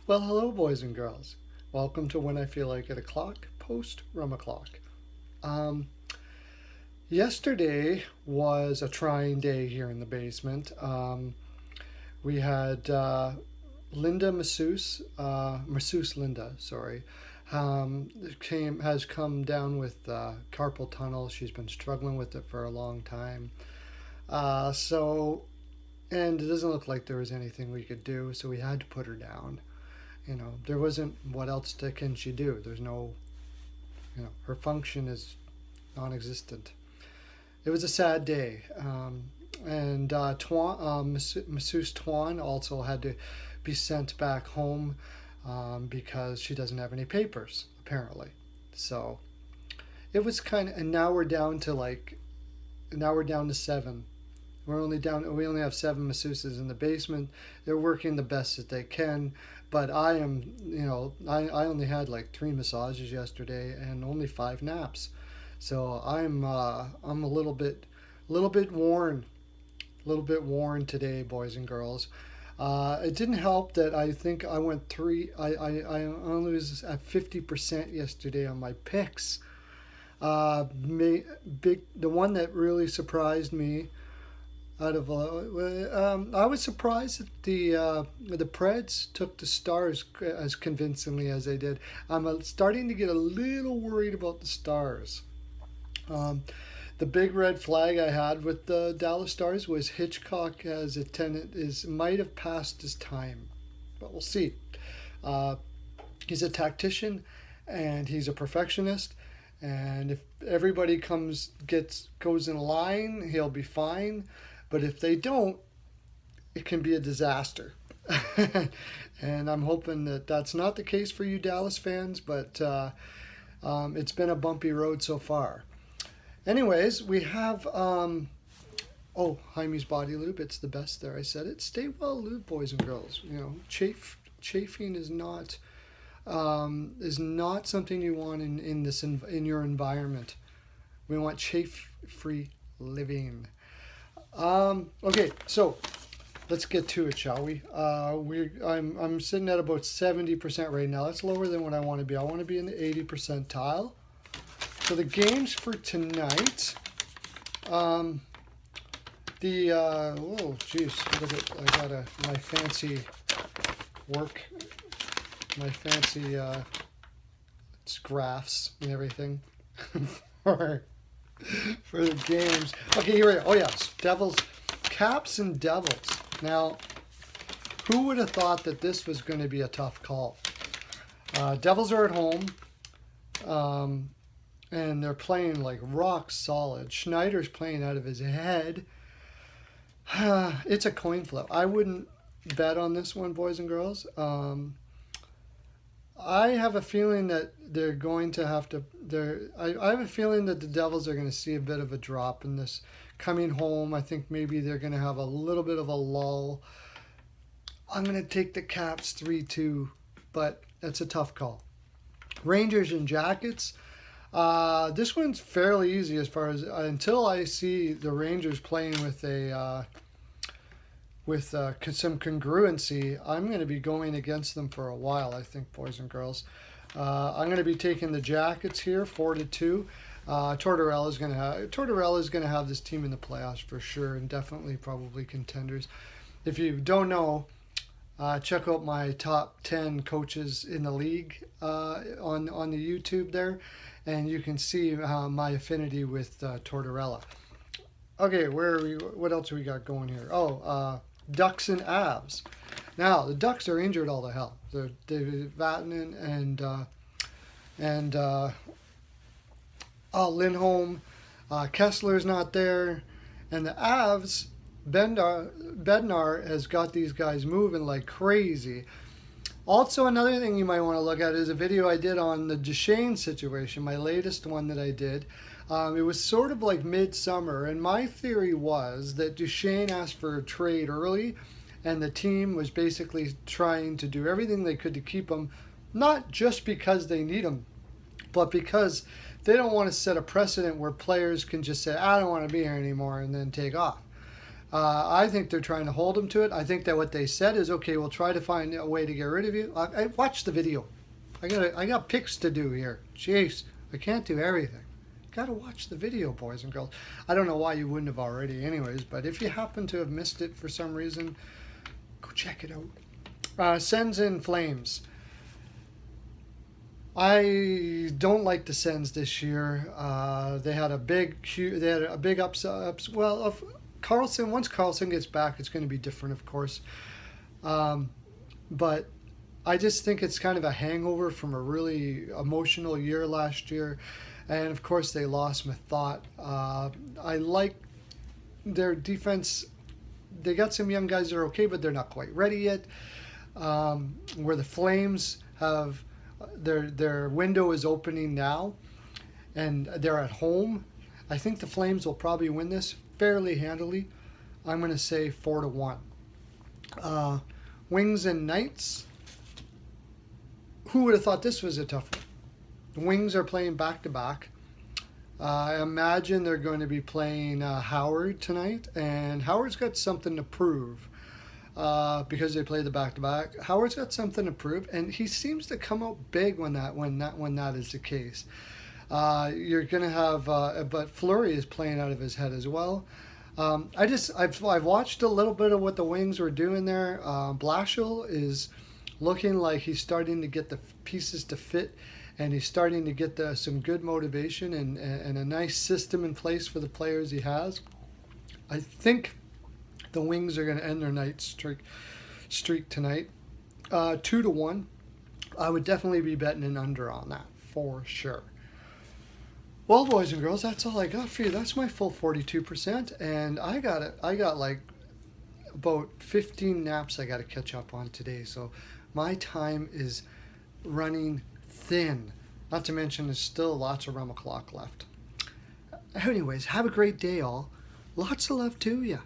Well, hello, boys and girls. Welcome to When I Feel Like It O'Clock, post Rum o'clock. Um, Yesterday was a trying day here in the basement. We had Linda Masseuse, Masseuse Linda, sorry, has come down with carpal tunnel. She's been struggling with it for a long time. So, and it doesn't look like there was anything we could do, so we had to put her down. There wasn't, what else can she do? There's no, her function is non-existent. It was a sad day. And Masseuse Tuan also had to be sent back home because she doesn't have any papers, apparently. So it was and now we're down to seven. We only have seven masseuses in the basement. They're working the best that they can, but I am, I only had like 3 massages yesterday and only 5 naps. So I'm a little bit worn today, boys and girls. It didn't help that I think I went three. I only was at 50% yesterday on my picks. The one that really surprised me I was surprised that the Preds took the Stars as convincingly as they did. I'm starting to get a little worried about the Stars. The big red flag I had with the Dallas Stars was Hitchcock as a tenant might have passed his time, but we'll see. He's a tactician and he's a perfectionist, and if everybody goes in line, he'll be fine. But if they don't, it can be a disaster. And I'm hoping that that's not the case for you Dallas fans, but it's been a bumpy road so far. Anyways, we have, Jaime's Body Lube. It's the best there. I said it. Stay well lube, boys and girls. Chafing is not something you want in your environment. We want chafe-free living. Okay, so let's get to it, shall we? I'm sitting at about 70% right now. That's lower than what I want to be. I want to be in the 80 percentile. So the games for tonight, oh geez, look at, I got my fancy graphs and everything for the games. Okay, here we go. Oh yes, Devils, Caps and Devils. Now, who would have thought that this was going to be a tough call? Devils are at home, and they're playing like rock solid. Schneider's playing out of his head. It's a coin flip. I wouldn't bet on this one, boys and girls. I have a feeling that they're going to have to. I have a feeling that the Devils are going to see a bit of a drop in this coming home. I think maybe they're going to have a little bit of a lull. I'm going to take the Caps 3-2, but that's a tough call. Rangers and Jackets. This one's fairly easy as far as until I see the Rangers playing with some congruency. I'm going to be going against them for a while, I think, boys and girls. I'm going to be taking the Jackets here, 4-2. Tortorella is going to have this team in the playoffs for sure, and definitely probably contenders. If you don't know, check out my top 10 coaches in the league on the YouTube there, and you can see my affinity with Tortorella. Okay, where are we? What else we got going here? Ducks and Avs. Now the Ducks are injured all the hell. They're David Vatanen and Lindholm. Kessler's not there, and the Avs. Bednar has got these guys moving like crazy. Also, another thing you might want to look at is a video I did on the Duchesne situation, my latest one that I did. It was sort of like midsummer, and my theory was that Duchesne asked for a trade early, and the team was basically trying to do everything they could to keep him, not just because they need him, but because they don't want to set a precedent where players can just say, I don't want to be here anymore, and then take off. I think they're trying to hold him to it. I think that what they said is, okay, we'll try to find a way to get rid of you. I watched the video. I got picks to do here. Jeez, I can't do everything. Got to watch the video, boys and girls. I don't know why you wouldn't have already, anyways. But if you happen to have missed it for some reason, go check it out. Sens in Flames. I don't like the Sens this year. They had a big well, Carlson. Once Carlson gets back, it's going to be different, of course. But I just think it's kind of a hangover from a really emotional year last year, and of course they lost Mathot. I like their defense. They got some young guys that are okay, but they're not quite ready yet. Where the Flames have their window is opening now, and they're at home. I think the Flames will probably win this fairly handily. I'm going to say 4-1. Wings and Knights. Who would have thought this was a tough one? The Wings are playing back-to-back. I imagine they're going to be playing Howard tonight, and Howard's got something to prove. Because they play the back-to-back, Howard's got something to prove, and he seems to come out big when that is the case. You're gonna have, but Fleury is playing out of his head as well. I've watched a little bit of what the Wings were doing there. Blashill is looking like he's starting to get the pieces to fit, and he's starting to get some good motivation and a nice system in place for the players he has. I think the Wings are going to end their night streak tonight. 2-1. I would definitely be betting an under on that for sure. Well, boys and girls, that's all I got for you. That's my full 42%, and I got like about 15 naps I got to catch up on today. So my time is running thin. Not to mention there's still lots of rum o'clock left. Anyways, have a great day, all. Lots of love to you.